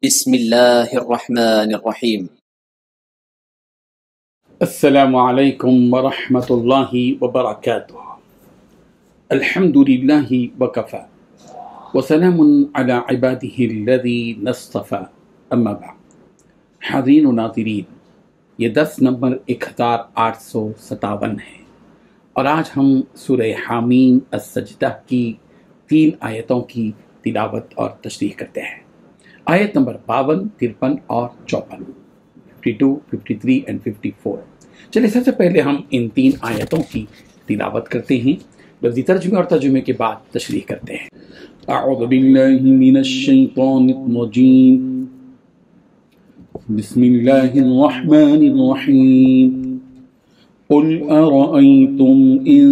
بسم اللہ الرحمن الرحیم۔ السلام علیکم ورحمۃ اللہ وبرکاتہ۔ الحمد للہ وکفی وسلام علی عبادہ الذین اصطفی، اما بعد۔ حاضرین و ناظرین، یہ درس نمبر 1857 ہے اور آج ہم سورہ حامیم السجدہ کی 3 آیتوں کی تلاوت اور تشریح کرتے ہیں۔ آیت نمبر 52، 53 اور 54، 52، 53 اور 54۔ چلیے سب سے پہلے ہم ان 3 آیتوں کی تلاوت کرتے ہیں، لفظی ترجمے اور ترجمے کے بعد تشریح کرتے ہیں۔ اعوذ باللہ من الشیطان الرجیم، بسم اللہ الرحمن الرحیم۔ قل ارأيتم إن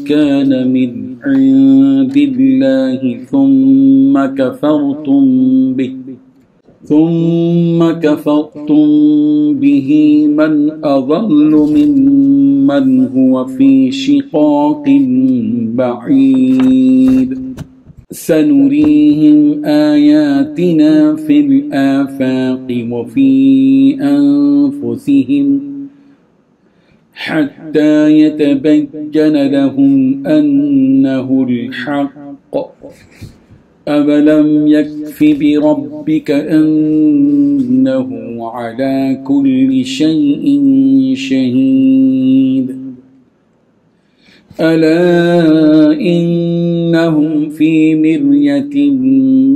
كان من عند الله ثم كفرتم به من أضل ممن هو في شقاق بعيد سنريهم آياتنا في الآفاق وفي أنفسهم حتى يتبين لهم أنه الحق أولم يكف بربك أنه على كل شيء شهيد ألا إنهم في مرية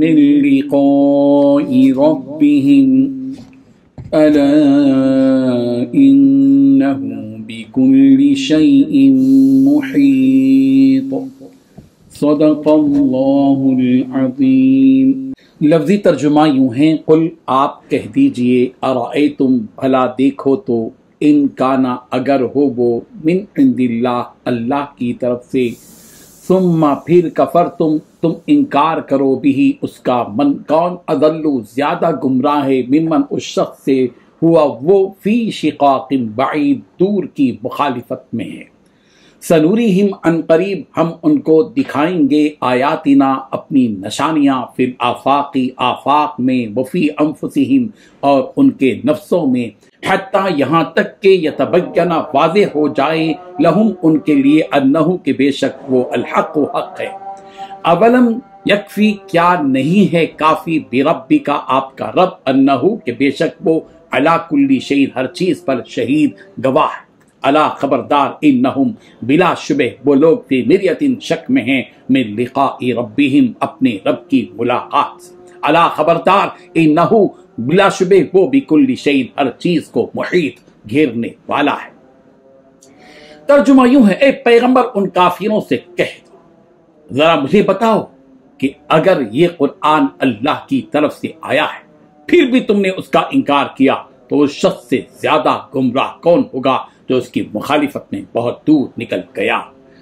من لقاء ربهم ألا إنه بكل شيء محيط صدق اللہ العظیم۔ لفظی ترجمہ یوں ہیں، قل آپ کہہ دیجئے، ارأیتم بھلا دیکھو تو، ان کانا اگر ہو وہ، من عند اللہ اللہ کی طرف سے، ثم پھر کفرتم تم انکار کرو بھی اس کا، من کون، اضل زیادہ گمراہ ہے، ممن اس شخص سے، ہوا وہ، فی شقاق بعید دور کی مخالفت میں ہے۔ سنوریہم ان قریب ہم ان کو دکھائیں گے، آیاتنا اپنی نشانیاں، فی الآفاقی آفاق میں، وفی انفسہم اور ان کے نفسوں میں، حتیٰ یہاں تک کہ یتبین واضح ہو جائے، لہم ان کے لیے، انہو کہ بے شک وہ، الحق حق ہے۔ اولم یکفی کیا نہیں ہے کافی، بربی کا آپ کا رب، انہو کہ بے شک وہ، علی کل شیء ہر چیز پر، شہید گواہ ہے۔ الا خبردار، انہم بلا شبہ وہ لوگ، فی مریۃ شک میں ہیں، من لقاء ربہم اپنے رب کی ملاقات سے۔ الا خبردار، انہو بلا شبہ وہ، بکل شیء ہر چیز کو، محیط گھیرنے والا ہے۔ ترجمہ یوں ہے، اے پیغمبر ان کافروں سے کہہ دو، ذرا مجھے بتاؤ کہ اگر یہ قرآن اللہ کی طرف سے آیا ہے پھر بھی تم نے اس کا انکار کیا تو اس شخص سے زیادہ گمراہ کون ہوگا جو اس کی مخالفت میں بہت دور نکل گیا۔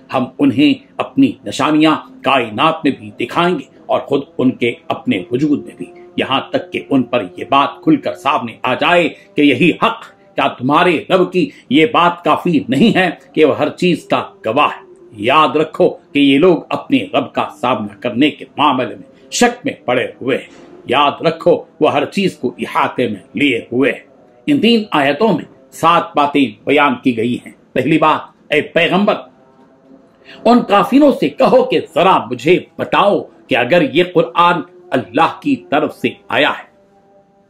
ہم انہیں اپنی نشانیاں کائنات میں بھی دکھائیں گے اور خود ان کے اپنے وجود میں بھی، یہاں تک کہ ان پر یہ بات کھل کر سامنے آ جائے کہ یہی حق۔ کیا تمہارے رب کی یہ بات کافی نہیں ہے کہ وہ ہر چیز کا گواہ ہے؟ یاد رکھو کہ یہ لوگ اپنے رب کا سامنا کرنے کے معاملے میں شک میں پڑے ہوئے ہیں۔ یاد رکھو وہ ہر چیز کو احاطے میں لیے ہوئے ہیں۔ ان 3 آیتوں میں 7 باتیں بیان کی گئی ہیں۔ پہلی بات، اے پیغمبر ان کافروں سے کہو کہ ذرا مجھے بتاؤ کہ اگر یہ قرآن اللہ کی طرف سے آیا ہے۔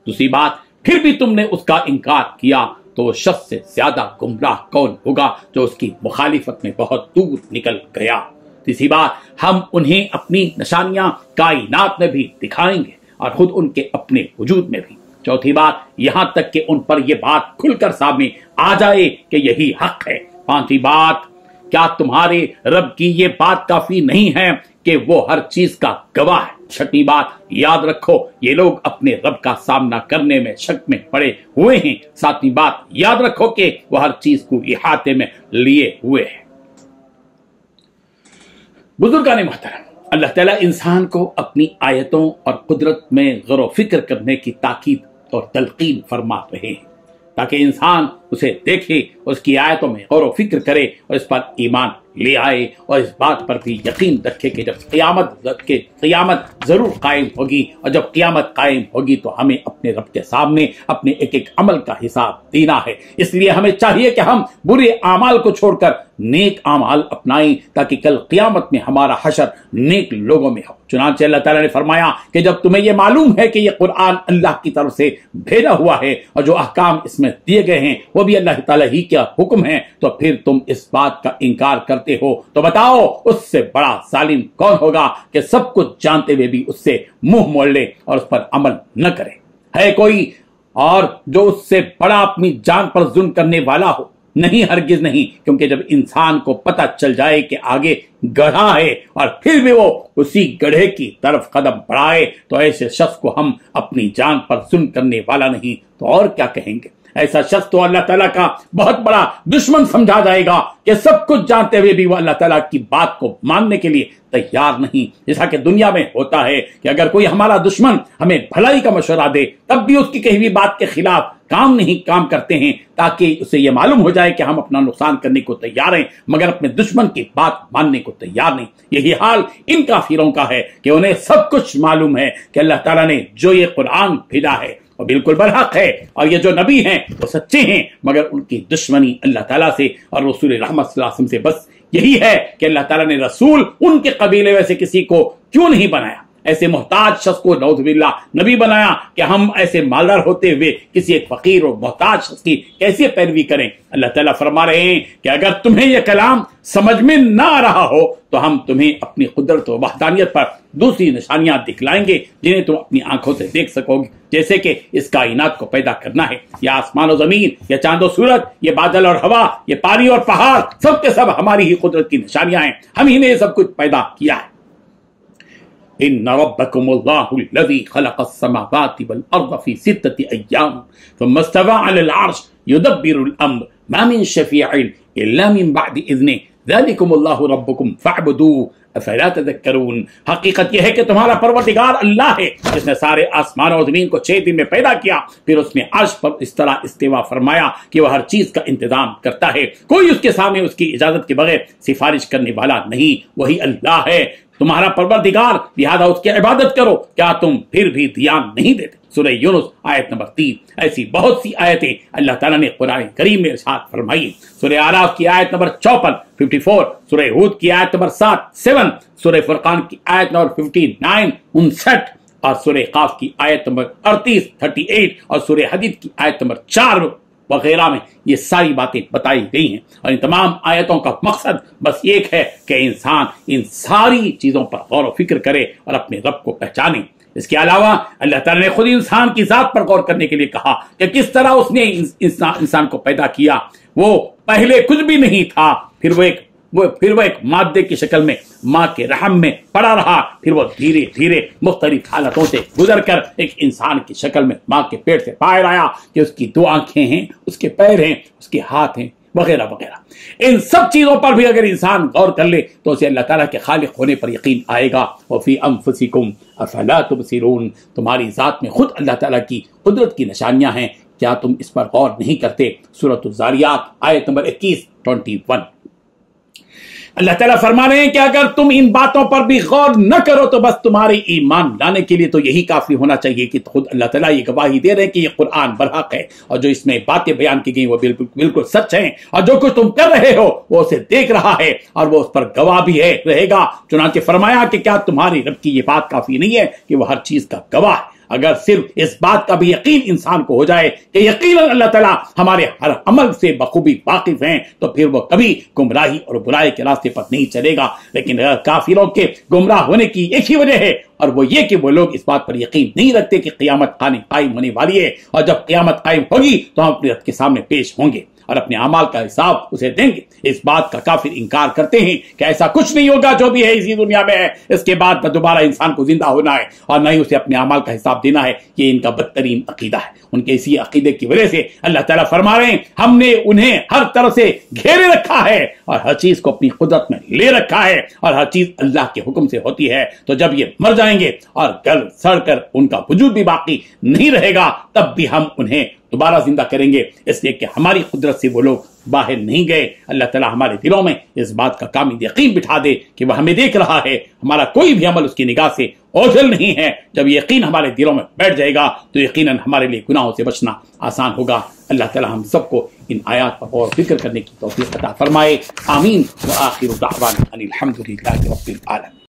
دوسری بات، پھر بھی تم نے اس کا انکار کیا تو اس شخص سے زیادہ گمراہ کون ہوگا جو اس کی مخالفت میں بہت دور نکل گیا۔ تیسری بات، ہم انہیں اپنی نشانیاں کائنات میں بھی دکھائیں گے اور خود ان کے اپنے وجود میں بھی۔ چوتھی بات، یہاں تک کہ ان پر یہ بات کھل کر سامنے آ جائے کہ یہی حق ہے۔ پانچویں بات، کیا تمہارے رب کی یہ بات کافی نہیں ہے کہ وہ ہر چیز کا گواہ ہے۔ چھٹی بات، یاد رکھو یہ لوگ اپنے رب کا سامنا کرنے میں شک میں پڑے ہوئے ہیں۔ ساتویں بات، یاد رکھو کہ وہ ہر چیز کو احاطے میں لیے ہوئے ہیں۔ بزرگان محترم، اللہ تعالیٰ انسان کو اپنی آیتوں اور قدرت میں غور و فکر کرنے کی تاکید اور تلقین فرما رہے ہیں تاکہ انسان اسے دیکھے، اس کی آیتوں میں غور و فکر کرے اور اس پر ایمان لے آئے اور اس بات پر بھی یقین رکھے کہ جب قیامت ضرور قائم ہوگی، اور جب قیامت قائم ہوگی تو ہمیں اپنے رب کے سامنے اپنے ایک ایک عمل کا حساب دینا ہے۔ اس لیے ہمیں چاہیے کہ ہم برے اعمال کو چھوڑ کر نیک اعمال اپنائیں تاکہ کل قیامت میں ہمارا حشر نیک لوگوں میں ہو۔ چنانچہ اللہ تعالیٰ نے فرمایا کہ جب تمہیں یہ معلوم ہے کہ یہ قرآن اللہ کی طرف سے بھیجا ہوا ہے اور جو احکام اس میں دیے گئے ہیں وہ بھی اللہ تعالیٰ ہی کا حکم ہے، تو پھر تم اس بات کا انکار کرتے ہو، تو بتاؤ اس سے بڑا ظالم کون ہوگا کہ سب کچھ جانتے ہوئے بھی اس سے منہ موڑ لے اور اس پر عمل نہ کرے؟ ہے کوئی اور جو اس سے بڑا اپنی جان پر ظلم کرنے والا ہو؟ نہیں، ہرگز نہیں، کیونکہ جب انسان کو پتہ چل جائے کہ آگے گڑھا ہے اور پھر بھی وہ اسی گڑھے کی طرف قدم بڑھائے تو ایسے شخص کو ہم اپنی جان پر ظلم کرنے والا نہیں تو اور کیا کہیں گے؟ ایسا شخص تو اللہ تعالیٰ کا بہت بڑا دشمن سمجھا جائے گا کہ سب کچھ جانتے ہوئے بھی وہ اللہ تعالیٰ کی بات کو ماننے کے لیے تیار نہیں۔ جیسا کہ دنیا میں ہوتا ہے کہ اگر کوئی ہمارا دشمن ہمیں بھلائی کا مشورہ دے تب بھی اس کی کہی ہوئی بات کے خلاف کام کرتے ہیں تاکہ اسے یہ معلوم ہو جائے کہ ہم اپنا نقصان کرنے کو تیار ہیں مگر اپنے دشمن کی بات ماننے کو تیار نہیں۔ یہی حال ان کافروں کا ہے کہ انہیں سب کچھ معلوم ہے کہ اللہ تعالیٰ نے جو یہ قرآن بھیجا ہے وہ بالکل برحق ہے اور یہ جو نبی ہیں وہ سچے ہیں، مگر ان کی دشمنی اللہ تعالیٰ سے اور رسول رحمت صلی اللہ علیہ وسلم سے بس یہی ہے کہ اللہ تعالیٰ نے رسول ان کے قبیلے ویسے کسی کو کیوں نہیں بنایا، ایسے محتاج شخص کو نعوذ باللہ نبی بنایا کہ ہم ایسے مالدار ہوتے ہوئے کسی ایک فقیر اور محتاج شخص کی کیسے پیروی کریں؟ اللہ تعالیٰ فرما رہے ہیں کہ اگر تمہیں یہ کلام سمجھ میں نہ آ رہا ہو تو ہم تمہیں اپنی قدرت و وحدانیت پر دوسری نشانیاں دکھلائیں گے جنہیں تم اپنی آنکھوں سے دیکھ سکو گے، جیسے کہ اس کائنات کو پیدا کرنا ہے، یا آسمان و زمین، یا چاند و سورج، یہ بادل اور ہوا، یہ پانی اور پہاڑ، سب کے سب ہماری ہی قدرت کی نشانیاں ہیں، ہم ہی نے یہ سب کچھ پیدا کیا ہے۔ ان ربکم اللہ الذی خلق السماوات والارض فی 6 ایام ثم استوى علی العرش یدبر الامر ما من شفیع الا من بعد اذنہ ذلکم اللہ ربکم فاعبدوہ افلا تذکرون۔ حقیقت یہ ہے کہ تمہارا پروردگار اللہ ہے جس نے سارے آسمان اور زمین کو 6 دن میں پیدا کیا، پھر اس نے عرش پر اس طرح استوا فرمایا کہ وہ ہر چیز کا انتظام کرتا ہے، کوئی اس کے سامنے اس کی اجازت کے بغیر سفارش کرنے والا نہیں، وہی اللہ ہے تمہارا پروردگار، لہذا اس کی عبادت کرو، کیا تم پھر بھی دھیان نہیں دیتے؟ سورہ یونس آیت نمبر 3۔ ایسی بہت سی آیتیں اللہ تعالیٰ نے قرآن کریم میں ارشاد فرمائی۔ سورہ اعراف کی آیت نمبر 54 سورہ ہود کی آیت نمبر 7 سورہ فرقان کی آیت نمبر 59 اور سورہ قاف کی آیت نمبر 38 اور سورہ حدید کی آیت نمبر 4 وغیرہ میں یہ ساری باتیں بتائی گئی ہیں، اور ان تمام آیتوں کا مقصد بس ایک ہے کہ انسان ان ساری چیزوں پر غور و فکر کرے اور اپنے رب کو پہچانے۔ اس کے علاوہ اللہ تعالیٰ نے خود انسان کی ذات پر غور کرنے کے لیے کہا کہ کس طرح اس نے انسان کو پیدا کیا۔ وہ پہلے کچھ بھی نہیں تھا، پھر وہ ایک مادے کی شکل میں ماں کے رحم میں پڑا رہا، پھر وہ دھیرے دھیرے مختلف حالتوں سے گزر کر ایک انسان کی شکل میں ماں کے پیٹ سے باہر آیا کہ اس کی 2 آنکھیں ہیں، اس کے پیر ہیں، اس کے ہاتھ ہیں، وغیرہ وغیرہ۔ ان سب چیزوں پر بھی اگر انسان غور کر لے تو اسے اللہ تعالیٰ کے خالق ہونے پر یقین آئے گا۔ وفی انفسکم افلا تبصرون، تمہاری ذات میں خود اللہ تعالیٰ کی قدرت کی نشانیاں ہیں، کیا تم اس پر غور نہیں کرتے؟ سورۃ الذاریات آیت نمبر 21 اللہ تعالیٰ فرما رہے ہیں کہ اگر تم ان باتوں پر بھی غور نہ کرو تو بس تمہارے ایمان لانے کے لیے تو یہی کافی ہونا چاہیے کہ خود اللہ تعالیٰ یہ گواہی دے رہے ہیں کہ یہ قرآن برحق ہے، اور جو اس میں باتیں بیان کی گئی وہ بالکل سچ ہیں، اور جو کچھ تم کر رہے ہو وہ اسے دیکھ رہا ہے اور وہ اس پر گواہ بھی رہے گا۔ چنانچہ فرمایا کہ کیا تمہاری رب کی یہ بات کافی نہیں ہے کہ وہ ہر چیز کا گواہ ہے؟ اگر صرف اس بات کا بھی یقین انسان کو ہو جائے کہ یقیناً اللہ تعالیٰ ہمارے ہر عمل سے بخوبی واقف ہیں تو پھر وہ کبھی گمراہی اور برائی کے راستے پر نہیں چلے گا۔ لیکن کافروں کے گمراہ ہونے کی ایک ہی وجہ ہے، اور وہ یہ کہ وہ لوگ اس بات پر یقین نہیں رکھتے کہ قیامت قائم ہونے والی ہے، اور جب قیامت قائم ہوگی تو ہم اپنے رب کے سامنے پیش ہوں گے اور اپنے اعمال کا حساب اسے دیں گے۔ اس بات کا کافر انکار کرتے ہیں کہ ایسا کچھ نہیں ہوگا، جو بھی ہے اسی دنیا میں ہے، اس کے بعد نہ دوبارہ انسان کو زندہ ہونا ہے اور نہ ہی اسے اپنے اعمال کا حساب دینا ہے۔ یہ ان کا بدترین عقیدہ ہے۔ ان کے اسی عقیدے کی وجہ سے اللہ تعالیٰ فرما رہے ہیں ہم نے انہیں ہر طرف سے گھیرے رکھا ہے اور ہر چیز کو اپنی قدرت میں لے رکھا ہے، اور ہر چیز اللہ کے حکم سے ہوتی ہے۔ تو جب یہ مر جائیں گے اور گل سڑ کر ان کا وجود بھی باقی نہیں رہے گا تب بھی ہم انہیں دوبارہ زندہ کریں گے، اس لیے کہ ہماری قدرت سے وہ لوگ باہر نہیں گئے۔ اللہ تعالیٰ ہمارے دلوں میں اس بات کا کامل یقین بٹھا دے کہ وہ ہمیں دیکھ رہا ہے، ہمارا کوئی بھی عمل اس کی نگاہ سے اوجھل نہیں ہے۔ جب یقین ہمارے دلوں میں بیٹھ جائے گا تو یقیناً ہمارے لیے گناہوں سے بچنا آسان ہوگا۔ اللہ تعالیٰ ہم سب کو ان آیات پر غور و فکر کرنے کی توفیق عطا فرمائے۔ آمین۔ وآخر دعوانا ان الحمد للہ رب العالمین۔